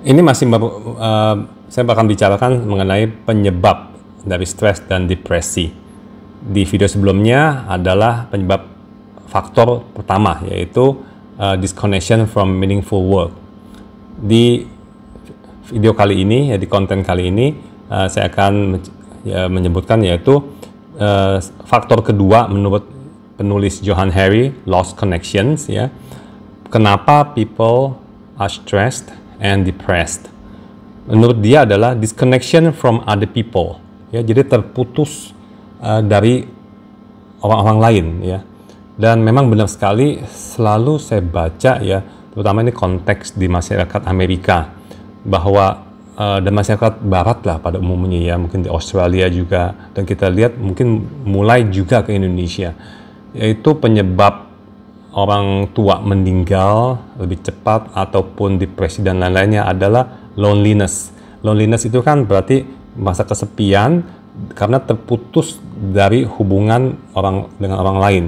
Ini masih saya akan bicarakan mengenai penyebab dari stres dan depresi. Di video sebelumnya adalah penyebab faktor pertama, yaitu disconnection from meaningful work. Di video kali ini, di konten kali ini, saya akan menyebutkan yaitu faktor kedua menurut penulis Johann Hari, lost connections. Kenapa people are stressed and depressed? Menurut dia adalah disconnection from other people. Jadi terputus dari orang-orang lain. Dan memang benar sekali, selalu saya baca terutama ini konteks di masyarakat Amerika, bahwa dan masyarakat Barat lah pada umumnya, mungkin di Australia juga, dan kita lihat mungkin mulai juga ke Indonesia, yaitu penyebab orang tua meninggal lebih cepat ataupun depresi dan lain-lainnya adalah loneliness. Loneliness itu kan berarti masa kesepian karena terputus dari hubungan orang dengan orang lain.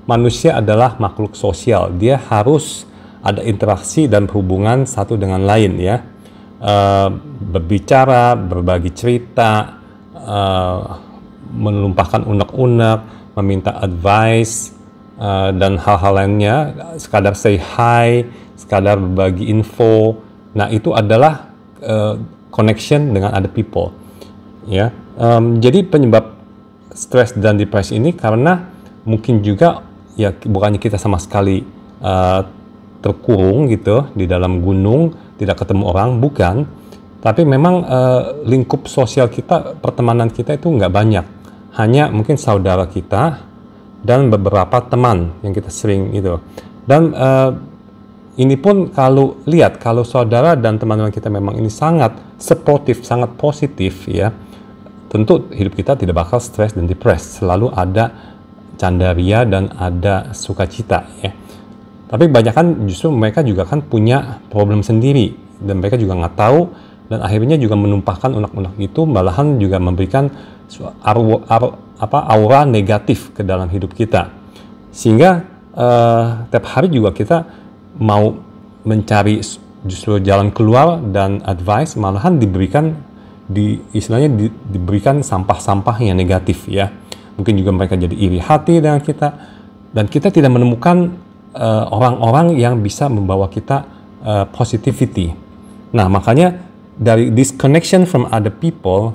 Manusia adalah makhluk sosial, dia harus ada interaksi dan hubungan satu dengan lain, berbicara, berbagi cerita, menumpahkan unek-unek, meminta advice, dan hal-hal lainnya, sekadar say hi, sekadar berbagi info. Nah, itu adalah connection dengan other people. Jadi penyebab stres dan depresi ini karena mungkin juga bukannya kita sama sekali terkurung gitu di dalam gunung, tidak ketemu orang, bukan, tapi memang lingkup sosial kita, pertemanan kita itu nggak banyak, hanya mungkin saudara kita dan beberapa teman yang kita sering itu. Dan ini pun kalau saudara dan teman-teman kita memang ini sangat supportive, sangat positif, tentu hidup kita tidak bakal stres dan depres, selalu ada candaria dan ada sukacita. Tapi banyak kan justru mereka juga kan punya problem sendiri dan mereka juga nggak tahu, dan akhirnya juga menumpahkan unek-unek itu, malahan juga memberikan aura negatif ke dalam hidup kita, sehingga tiap hari juga kita mau mencari justru jalan keluar dan advice, malahan diberikan diberikan sampah-sampah yang negatif. Mungkin juga mereka jadi iri hati dengan kita, dan kita tidak menemukan orang-orang yang bisa membawa kita positivity. Nah, makanya dari disconnection from other people,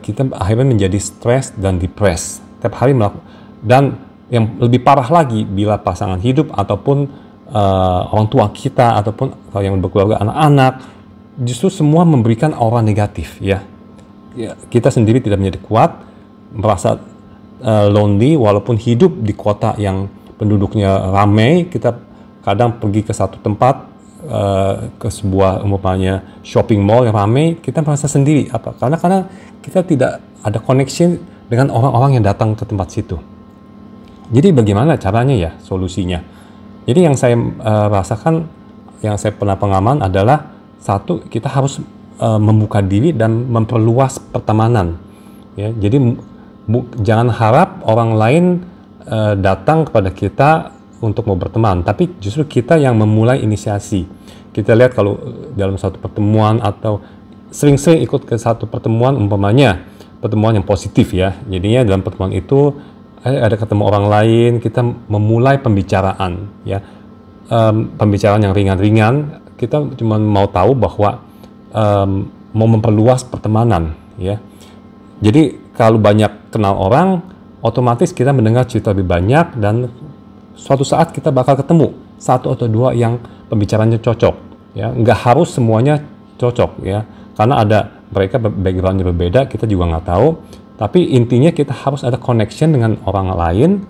kita akhirnya menjadi stres dan depressed tiap hari. Dan yang lebih parah lagi, bila pasangan hidup ataupun orang tua kita ataupun kalau yang berkeluarga, anak-anak, justru semua memberikan aura negatif. Kita sendiri tidak menjadi kuat, merasa lonely walaupun hidup di kota yang penduduknya ramai. Kita kadang pergi ke satu tempat, ke sebuah umpamanya shopping mall yang ramai, kita merasa sendiri. Karena kita tidak ada connection dengan orang-orang yang datang ke tempat situ. Jadi bagaimana caranya solusinya? Jadi yang saya rasakan, yang saya pernah pengalaman adalah, satu, kita harus membuka diri dan memperluas pertemanan. Jadi jangan harap orang lain datang kepada kita untuk mau berteman, tapi justru kita yang memulai inisiasi. Kita lihat kalau dalam satu pertemuan atau sering-sering ikut ke satu pertemuan, umpamanya pertemuan yang positif, jadinya dalam pertemuan itu ada ketemu orang lain, kita memulai pembicaraan, pembicaraan yang ringan-ringan. Kita cuma mau tahu bahwa mau memperluas pertemanan. Jadi kalau banyak kenal orang, otomatis kita mendengar cerita lebih banyak, dan suatu saat kita bakal ketemu satu atau dua yang pembicaranya cocok. Nggak harus semuanya cocok, karena ada mereka backgroundnya berbeda, kita juga nggak tahu. Tapi intinya kita harus ada connection dengan orang lain,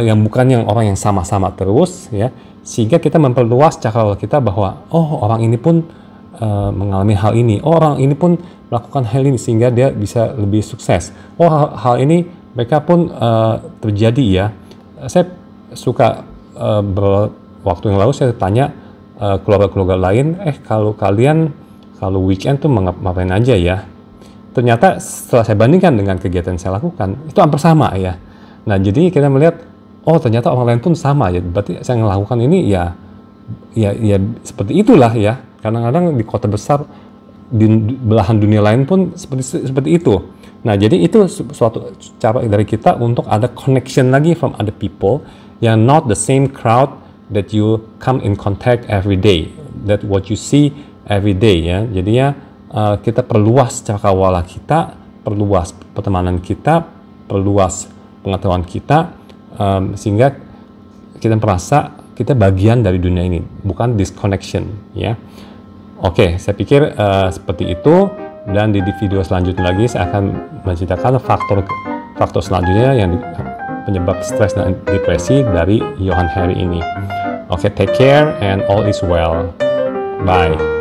yang bukan yang orang yang sama-sama terus, sehingga kita memperluas cakrawala kita bahwa orang ini pun mengalami hal ini, orang ini pun melakukan hal ini sehingga dia bisa lebih sukses. Hal ini mereka pun terjadi. Saya suka waktu yang lalu saya tanya keluarga-keluarga lain, kalau kalian kalau weekend tuh ngapain aja Ternyata setelah saya bandingkan dengan kegiatan yang saya lakukan, itu hampir sama. Nah, jadi kita melihat, ternyata orang lain pun sama. Berarti saya melakukan ini ya seperti itulah Kadang-kadang di kota besar, di belahan dunia lain pun seperti itu. Nah, jadi itu suatu cara dari kita untuk ada connection lagi from other people yang not the same crowd that you come in contact every day, that what you see every day ya. Jadinya kita perluas cakrawala kita, perluas pertemanan kita, perluas pengetahuan kita, sehingga kita merasa kita bagian dari dunia ini, bukan disconnection ya. Oke, saya pikir seperti itu, dan di video selanjutnya lagi saya akan menceritakan faktor selanjutnya yang penyebab stres dan depresi dari Johann Hari ini. Oke, take care and all is well. Bye.